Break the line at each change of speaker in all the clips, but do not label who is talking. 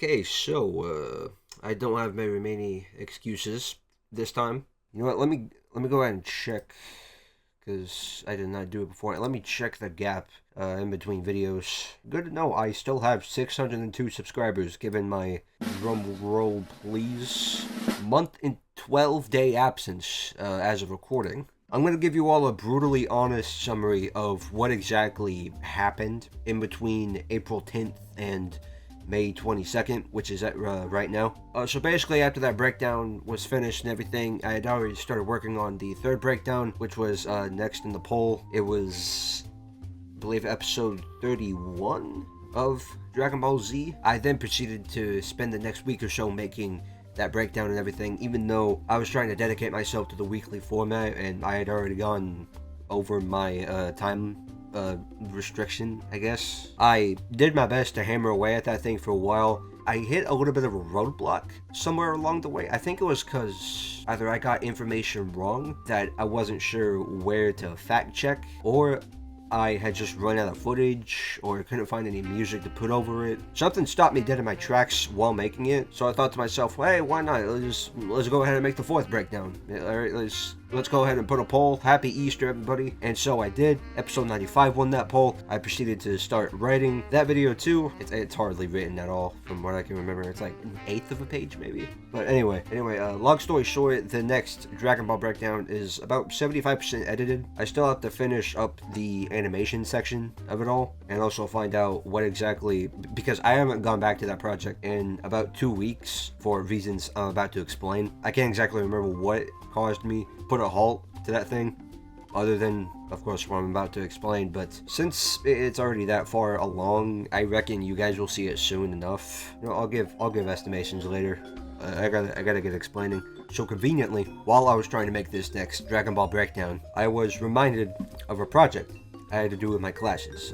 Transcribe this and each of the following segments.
Okay, so I don't have very many excuses this time. You know what? Let me go ahead and check because I did not do it before. Let me check the gap in between videos. Good to know I still have 602 subscribers given my drum roll please month and 12-day absence as of recording. I'm going to give you all a brutally honest summary of what exactly happened in between April 10th and May 22nd, which is at right now. So basically, after that breakdown was finished and everything, I had already started working on the third breakdown, which was next in the poll. It was, I believe, episode 31 of Dragon Ball Z. I then proceeded to spend the next week or so making that breakdown and everything, even though I was trying to dedicate myself to the weekly format and I had already gone over my time restriction, I guess. I did my best to hammer away at that thing for a while. I hit a little bit of a roadblock somewhere along the way. I think it was because either I got information wrong that I wasn't sure where to fact check, or I had just run out of footage, or couldn't find any music to put over it. Something stopped me dead in my tracks while making it, so I thought to myself, well, hey, why not? Let's go ahead and make the fourth breakdown. Alright, let's go ahead and put a poll. Happy Easter, everybody. And so I did. Episode 95 won that poll. I proceeded to start writing that video too. It's hardly written at all from what I can remember. It's like an eighth of a page maybe. But anyway, long story short, the next Dragon Ball breakdown is about 75% edited. I still have to finish up the animation section of it all and also find out what exactly, because I haven't gone back to that project in about 2 weeks for reasons I'm about to explain. I can't exactly remember what caused me to put a halt to that thing, other than, of course, what I'm about to explain. But since it's already that far along, I reckon you guys will see it soon enough. You know, I'll give estimations later. I gotta get explaining. So conveniently, while I was trying to make this next Dragon Ball breakdown, I was reminded of a project I had to do with my classes.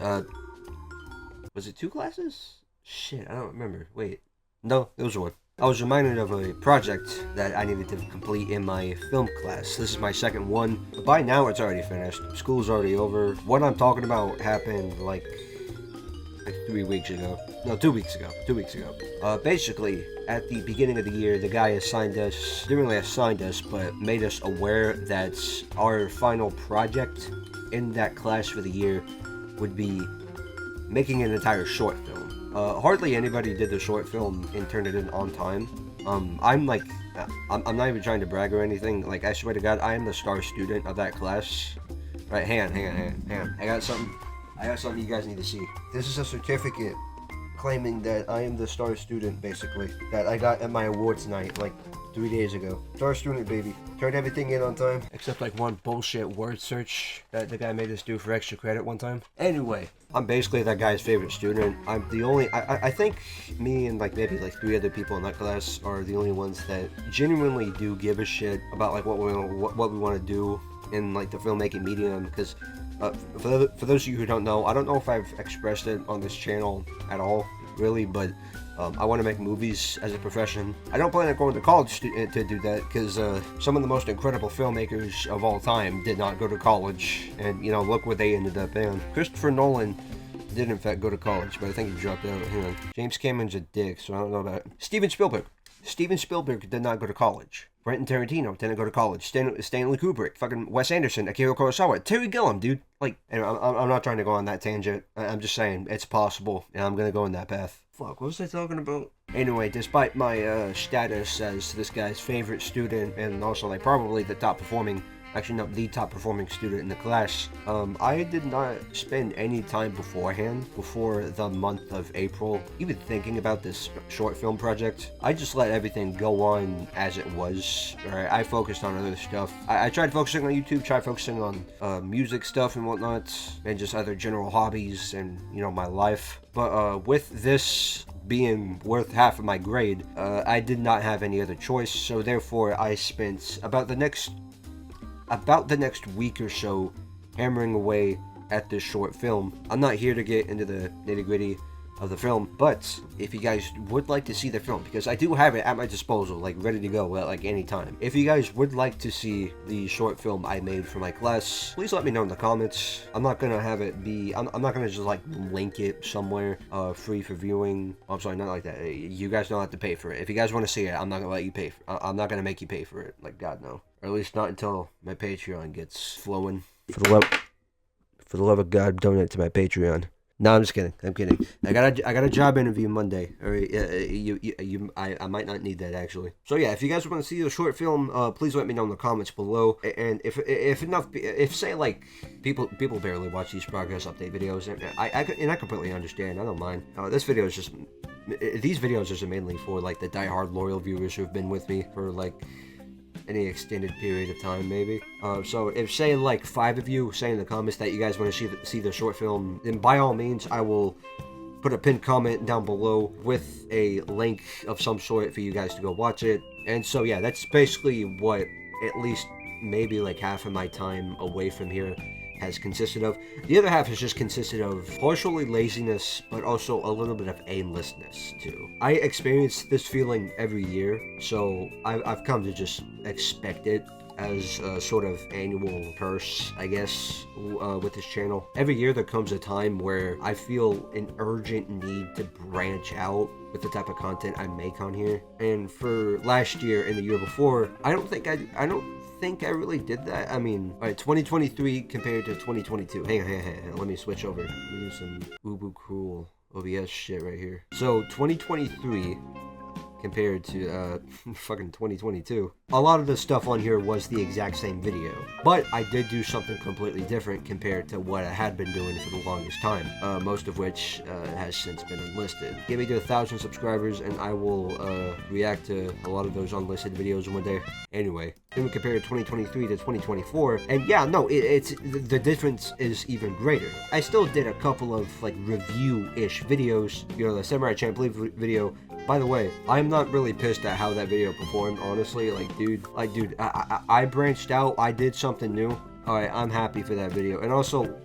Was it 2 classes? Shit, I don't remember. Wait, no, it was 1. I was reminded of a project that I needed to complete in my film class. This is my second one. By now, it's already finished. School's already over. What I'm talking about happened like 3 weeks ago. No, 2 weeks ago. 2 weeks ago. Basically, at the beginning of the year, the guy didn't really assign us, but made us aware that our final project in that class for the year would be making an entire short film. Hardly anybody did the short film and turned it in on time. I'm not even trying to brag or anything. Like, I swear to God, I am the star student of that class. Right, hang on. I got something you guys need to see. This is a certificate claiming that I am the star student, basically, that I got at my awards night, like 3 days ago. Star student, baby. Turned everything in on time. Except like one bullshit word search that the guy made us do for extra credit one time. Anyway, I'm basically that guy's favorite student. I'm the only, I think me and like maybe like 3 other people in that class are the only ones that genuinely do give a shit about like what we want to do in like the filmmaking medium. Because for those of you who don't know, I don't know if I've expressed it on this channel at all, really, but I want to make movies as a profession. I don't plan on going to college to do that, because some of the most incredible filmmakers of all time did not go to college, and you know, look where they ended up in. Christopher Nolan did in fact go to college, but I think he dropped out. Hang on. James Cameron's a dick, so I don't know about it. Steven Spielberg did not go to college. Quentin Tarantino didn't go to college. Stanley Kubrick, fucking Wes Anderson, Akira Kurosawa, Terry Gilliam, dude. Like, anyway, I'm not trying to go on that tangent. I'm just saying it's possible, and I'm gonna go in that path. Fuck, what was I talking about? Anyway, despite my status as this guy's favorite student, and also like probably the top performing student in the class, I did not spend any time beforehand, before the month of April, even thinking about this short film project. I just let everything go on as it was. Right? I focused on other stuff. I tried focusing on YouTube, tried focusing on music stuff and whatnot, and just other general hobbies and, you know, my life. But with this being worth half of my grade, I did not have any other choice, so therefore I spent about the next week or so hammering away at this short film. I'm not here to get into the nitty-gritty of the film. But if you guys would like to see the film, because I do have it at my disposal, like ready to go at like any time. If you guys would like to see the short film I made for my class, please let me know in the comments. I'm not gonna have it be, I'm not gonna just like link it somewhere free for viewing. Oh, I'm sorry, not like that. You guys don't have to pay for it. If you guys want to see it, I'm not gonna let you pay for I'm not gonna make you pay for it. Like, God, no. Or at least not until my Patreon gets flowing. For the love of God, donate to my Patreon. No, I'm just kidding. I'm kidding. I got a job interview Monday. All right, I might not need that actually. So yeah, if you guys want to see the short film, please let me know in the comments below. And if say like people barely watch these progress update videos, and I completely understand. I don't mind. This video is just these videos are mainly for like the diehard loyal viewers who have been with me for like any extended period of time, maybe. So if say like 5 of you say in the comments that you guys want to see the short film, then by all means I will put a pinned comment down below with a link of some sort for you guys to go watch it. And so yeah, that's basically what at least maybe like half of my time away from here has consisted of. The other half has just consisted of partially laziness, but also a little bit of aimlessness too. I experience this feeling every year, so I've come to just expect it as a sort of annual curse, I guess, with this channel. Every year there comes a time where I feel an urgent need to branch out with the type of content I make on here. And for last year and the year before, I don't think I really did that. I mean, all right, 2023 compared to 2022. Hang on. Let me switch over. Let me do some boo-boo cruel OBS shit right here. So 2023 compared to fucking 2022. A lot of the stuff on here was the exact same video, but I did do something completely different compared to what I had been doing for the longest time, most of which has since been unlisted. Get me to 1,000 subscribers and I will react to a lot of those unlisted videos one day. Anyway, then we compare 2023 to 2024, and yeah, no, it's the difference is even greater. I still did a couple of like review-ish videos, you know, the Samurai Champloo video. By the way, I'm not really pissed at how that video performed, honestly. Like, dude, I branched out. I did something new. All right, I'm happy for that video. And also,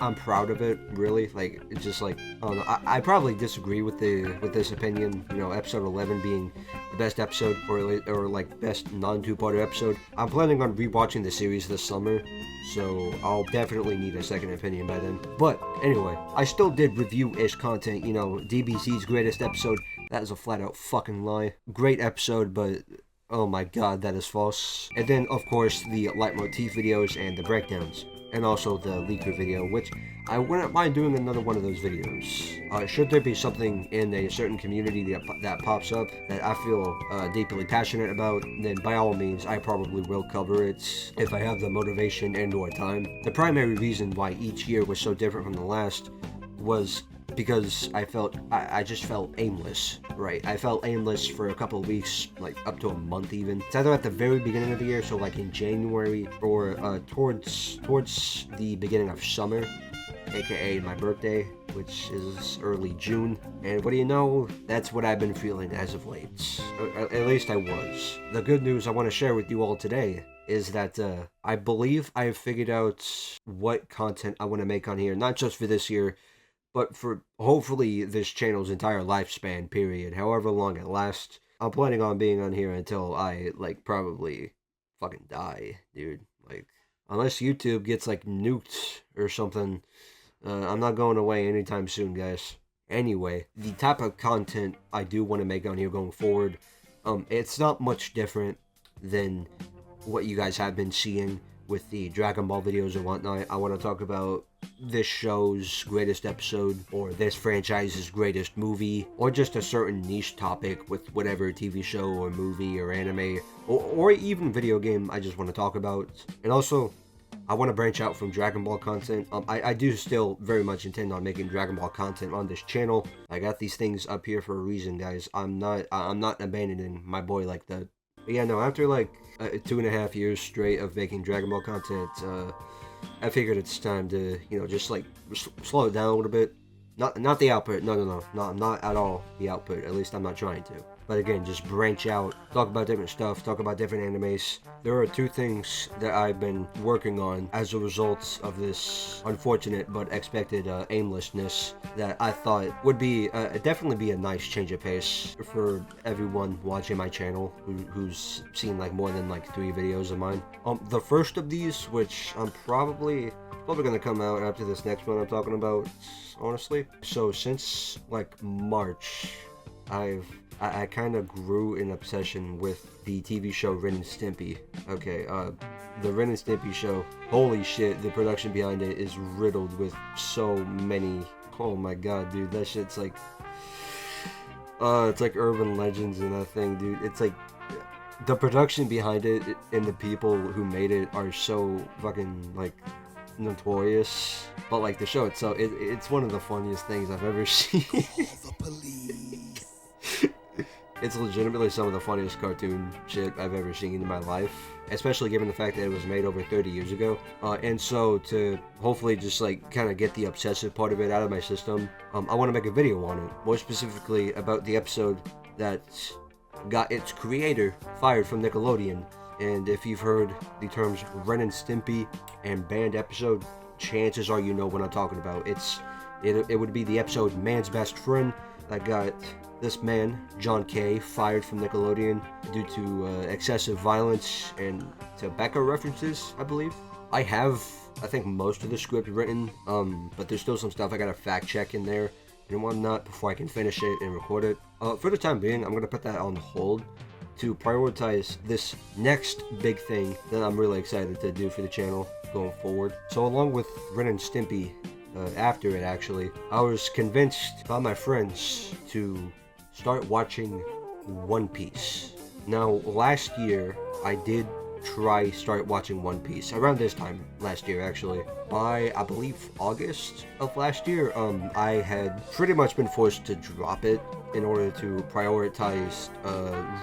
I'm proud of it, really. Like, it's just like, I don't know. I probably disagree with this opinion, you know, episode 11 being the best episode, or like best non-two-parter episode. I'm planning on rewatching the series this summer, so I'll definitely need a second opinion by then. But anyway, I still did review-ish content, you know, DBZ's greatest episode. That is a flat-out fucking lie. Great episode, but oh my god, that is false. And then, of course, the leitmotif videos and the breakdowns. And also the leaker video, which I wouldn't mind doing another one of those videos. Should there be something in a certain community that pops up that I feel deeply passionate about, then by all means I probably will cover it if I have the motivation and or time. The primary reason why each year was so different from the last was because I just felt aimless, right? I felt aimless for a couple of weeks, like up to a month even. It's either at the very beginning of the year, so like in January, or towards the beginning of summer, aka my birthday, which is early June. And what do you know? That's what I've been feeling as of late. Or at least I was. The good news I want to share with you all today is that I believe I have figured out what content I want to make on here, not just for this year, but for hopefully this channel's entire lifespan period, however long it lasts. I'm planning on being on here until I, like, probably fucking die, dude. Like, unless YouTube gets, like, nuked or something, I'm not going away anytime soon, guys. Anyway, the type of content I do want to make on here going forward, it's not much different than what you guys have been seeing with the Dragon Ball videos and whatnot. I want to talk about this show's greatest episode, or this franchise's greatest movie, or just a certain niche topic with whatever TV show or movie or anime, or even video game I just want to talk about. And also, I want to branch out from Dragon Ball content. I do still very much intend on making Dragon Ball content on this channel. I got these things up here for a reason, guys. I'm not abandoning my boy like that. But yeah, no, after like 2.5 years straight of making Dragon Ball content, I figured it's time to, you know, just like slow it down a little bit. Not the output. No. Not at all the output. At least I'm not trying to. but again, just branch out, talk about different stuff, talk about different animes. There are two things that I've been working on as a result of this unfortunate but expected aimlessness that I thought would be definitely be a nice change of pace for everyone watching my channel who's seen like more than like 3 videos of mine. The first of these, which I'm probably gonna come out after this next one I'm talking about, honestly. So since like March, I kind of grew an obsession with the TV show Ren and Stimpy. Okay, the Ren and Stimpy show, holy shit, the production behind it is riddled with so many, oh my god, dude, that shit's like, it's like urban legends and that thing, dude. It's like, the production behind it and the people who made it are so fucking, like, notorious. But, like, the show itself, it's one of the funniest things I've ever seen. It's legitimately some of the funniest cartoon shit I've ever seen in my life, especially given the fact that it was made over 30 years ago. And so to hopefully just like kind of get the obsessive part of it out of my system, I want to make a video on it, more specifically about the episode that got its creator fired from Nickelodeon. And if you've heard the terms Ren and Stimpy and banned episode, chances are you know what I'm talking about. It would be the episode Man's Best Friend that got this man, John K., fired from Nickelodeon due to excessive violence and tobacco references, I believe. I have, I think, most of the script written, but there's still some stuff I gotta fact check in there and whatnot before I can finish it and record it. For the time being, I'm gonna put that on hold to prioritize this next big thing that I'm really excited to do for the channel going forward. So along with Ren and Stimpy, after it actually, I was convinced by my friends to start watching One Piece. Now, last year, I did start watching One Piece. Around this time last year, actually. By, I believe, August of last year, I had pretty much been forced to drop it in order to prioritize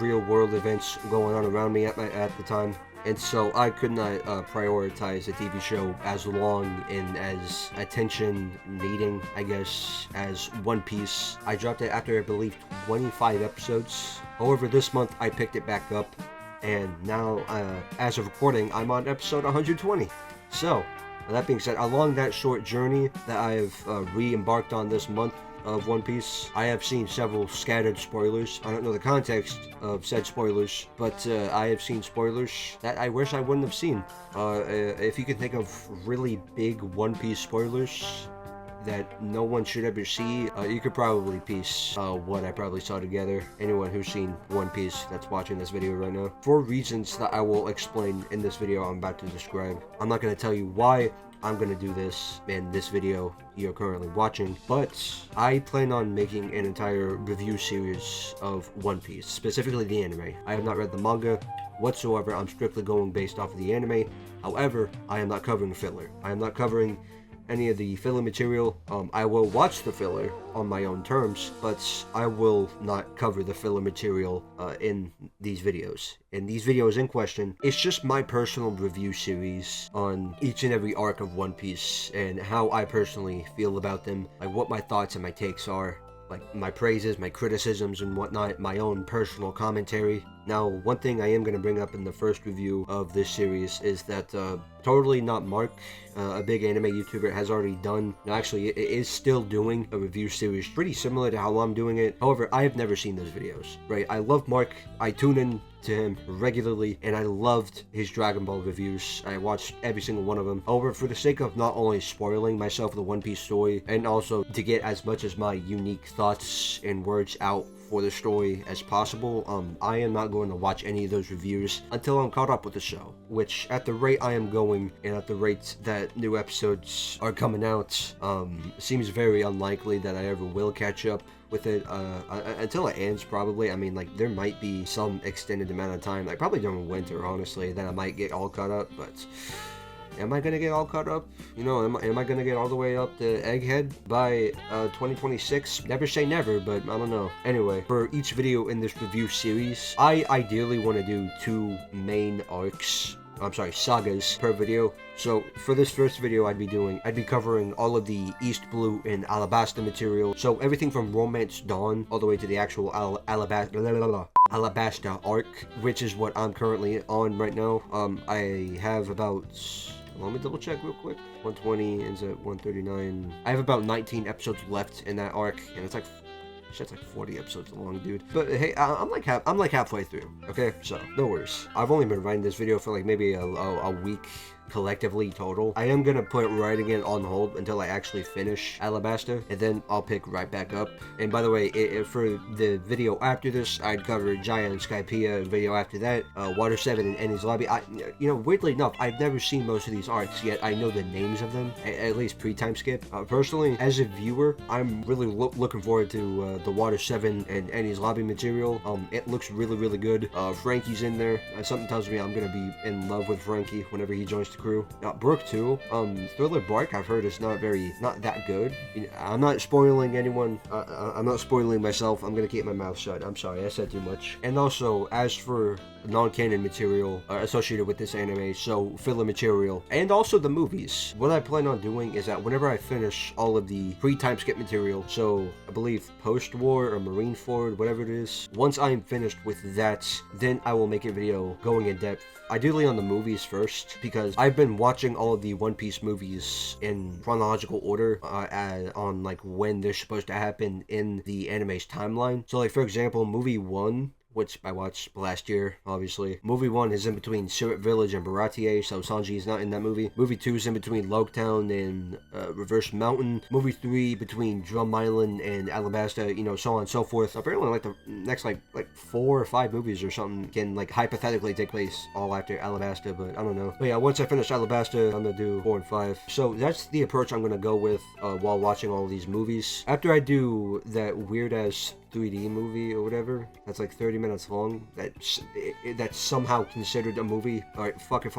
real-world events going on around me at the time. And so I could not prioritize a TV show as long and as attention-needing, I guess, as One Piece. I dropped it after, I believe, 25 episodes. However, this month I picked it back up, and now, as of recording, I'm on episode 120. So, that being said, along that short journey that I've re-embarked on this month of One Piece, I have seen several scattered spoilers. I don't know the context of said spoilers, but I have seen spoilers that I wish I wouldn't have seen. If you can think of really big One Piece spoilers that no one should ever see, you could probably piece what I probably saw together. Anyone who's seen One Piece that's watching this video right now. For reasons that I will explain in this video I'm about to describe. I'm not going to tell you why I'm going to do this in this video you're currently watching, but I plan on making an entire review series of One Piece, specifically the anime. I have not read the manga whatsoever. I'm strictly going based off of the anime. However, I am not covering filler. I am not covering any of the filler material. I will watch the filler on my own terms, but I will not cover the filler material in these videos. In these videos in question, it's just my personal review series on each and every arc of One Piece and how I personally feel about them, like what my thoughts and my takes are, like my praises, my criticisms and whatnot, my own personal commentary. Now, one thing I am going to bring up in the first review of this series is that Totally Not Mark, a big anime YouTuber, has already done, actually it is still doing a review series pretty similar to how I'm doing it. However, I have never seen those videos, right? I love Mark, I tune in to him regularly, and I loved his Dragon Ball reviews. I watched every single one of them. However, for the sake of not only spoiling myself the One Piece story, and also to get as much as my unique thoughts and words out for the story as possible, I am not going to watch any of those reviews until I'm caught up with the show, which at the rate I am going and at the rate that new episodes are coming out, seems very unlikely that I ever will catch up with it until it ends, probably. I mean, like, there might be some extended amount of time, like probably during winter, honestly, that I might get all caught up, but am I gonna get all caught up? You know, am I gonna get all the way up to Egghead by 2026? Never say never, but I don't know. Anyway, for each video in this review series, I ideally want to do 2 main arcs sagas per video. So for this first video I'd be covering all of the East Blue and Alabasta material. So everything from Romance Dawn all the way to the actual Alabasta arc, which is what I'm currently on right now. I have about, let me double check real quick. 120 ends at 139. I have about 19 episodes left in that arc, and it's like, shit's like 40 episodes long, dude. But hey, I'm like halfway through. Okay, so no worries. I've only been writing this video for like maybe a week collectively total. I am gonna put writing it on hold until I actually finish Alabasta, and then I'll pick right back up. And by the way, for the video after this, I'd cover Jaya and Skypiea. Video after that, Water 7 and Enies Lobby. Weirdly enough, I've never seen most of these arcs, yet I know the names of them, at least pre-time skip. Personally, as a viewer, I'm really looking forward to the Water 7 and Enies Lobby material. It looks really, really good. Frankie's in there. Something tells me I'm gonna be in love with Frankie whenever he joins the crew. Brooke too. Thriller Bark, I've heard is not that good. I'm not spoiling anyone. I'm not spoiling myself. I'm gonna keep my mouth shut. I'm sorry, I said too much. And also, as for non-canon material associated with this anime, so filler material, and also the movies, what I plan on doing is that whenever I finish all of the pre-time skip material, so I believe post-war or Marineford, whatever it is, once I'm finished with that, then I will make a video going in depth, ideally on the movies first, because I've been watching all of the One Piece movies in chronological order on like when they're supposed to happen in the anime's timeline. So like, for example, movie 1, which I watched last year, obviously. Movie 1 is in between Sirat Village and Baratie, so Sanji is not in that movie. Movie 2 is in between Loketown and Reverse Mountain. Movie 3 between Drum Island and Alabasta, so on and so forth. Apparently, like, the next, like 4 or 5 movies or something can, like, hypothetically take place all after Alabasta, but I don't know. But yeah, once I finish Alabasta, I'm gonna do 4 and 5. So that's the approach I'm gonna go with while watching all of these movies. After I do that weird-ass 3D movie or whatever, that's like 30 minutes long, that's somehow considered a movie. Alright, fuck if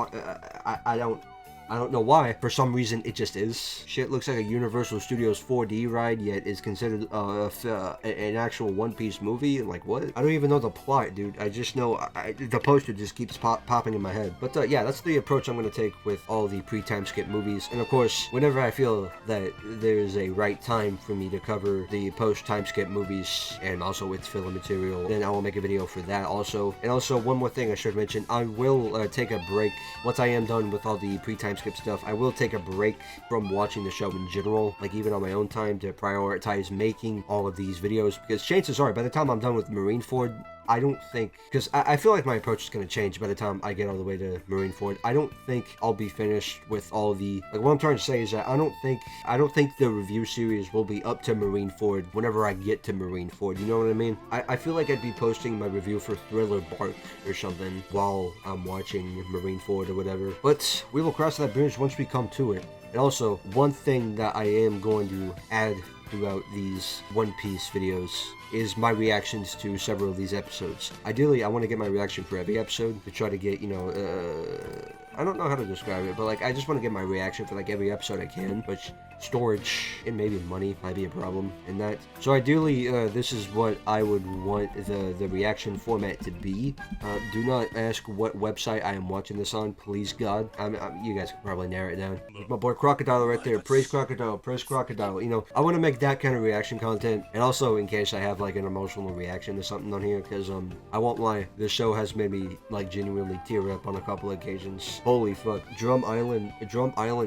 I don't know why. For some reason, it just is. Shit looks like a Universal Studios 4D ride, yet is considered an actual One Piece movie. Like, what? I don't even know the plot, dude. I just know the poster just keeps popping in my head. But yeah, that's the approach I'm going to take with all the pre-time skip movies. And of course, whenever I feel that there's a right time for me to cover the post-time skip movies, and also with filler material, then I will make a video for that also. And also, one more thing I should mention, I will take a break once I am done with all the pre-time skip stuff. I will take a break from watching the show in general, like even on my own time, to prioritize making all of these videos, because chances are by the time I'm done with Marineford, I don't think, because I feel like my approach is going to change by the time I get all the way to Marineford. I don't think I'll be finished with all the, like, what I'm trying to say is that I don't think the review series will be up to Marineford whenever I get to Marineford, you know what I mean? I feel like I'd be posting my review for Thriller Bark or something while I'm watching Marineford or whatever, but we will cross that bridge once we come to it. And also, one thing that I am going to add throughout these One Piece videos is my reactions to several of these episodes. Ideally, I want to get my reaction for every episode to try to get, I don't know how to describe it, but like, I just want to get my reaction for like every episode I can, which storage and maybe money might be a problem in that. So ideally, this is what I would want the reaction format to be. Do not ask what website I am watching this on, please God. You guys can probably narrow it down. My boy Crocodile right there. Praise Crocodile, praise Crocodile. I want to make that kind of reaction content, and also in case I have like an emotional reaction to something on here, because I won't lie, this show has made me like genuinely tear up on a couple of occasions. Holy fuck, Drum Island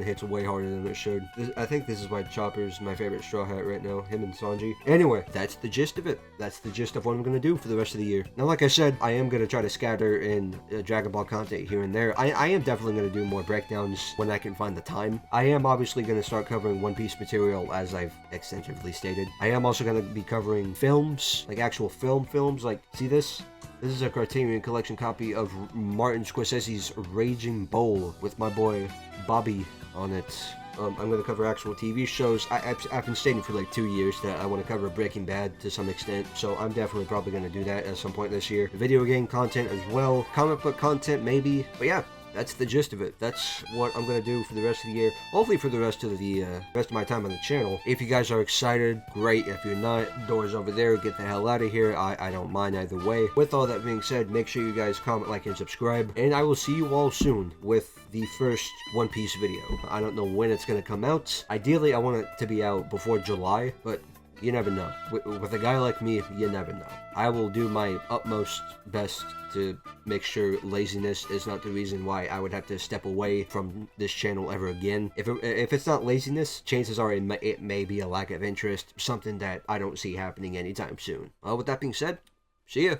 hits way harder than it should. I think this is why Chopper's my favorite Straw Hat right now, him and Sanji. Anyway, that's the gist of it. That's the gist of what I'm gonna do for the rest of the year. Now, like I said, I am gonna try to scatter in Dragon Ball content here and there. I am definitely gonna do more breakdowns when I can find the time. I am obviously gonna start covering One Piece material, as I've extensively stated. I am also gonna be covering films, like actual films, like, see this? This is a Criterion Collection copy of Martin Scorsese's Raging Bull with my boy Bobby on it. I'm going to cover actual TV shows. I've been stating for like 2 years that I want to cover Breaking Bad to some extent, so I'm definitely probably going to do that at some point this year. Video game content as well, comic book content maybe, but yeah. that's the gist of it. That's what I'm gonna do for the rest of the year. Hopefully for the rest of my time on the channel. If you guys are excited, great. If you're not, doors over there. Get the hell out of here. I don't mind either way. With all that being said, make sure you guys comment, like, and subscribe. And I will see you all soon with the first One Piece video. I don't know when it's gonna come out. Ideally, I want it to be out before July, but you never know. With a guy like me, you never know. I will do my utmost best to make sure laziness is not the reason why I would have to step away from this channel ever again. If it's not laziness, chances are it may be a lack of interest, something that I don't see happening anytime soon. With that being said, see ya.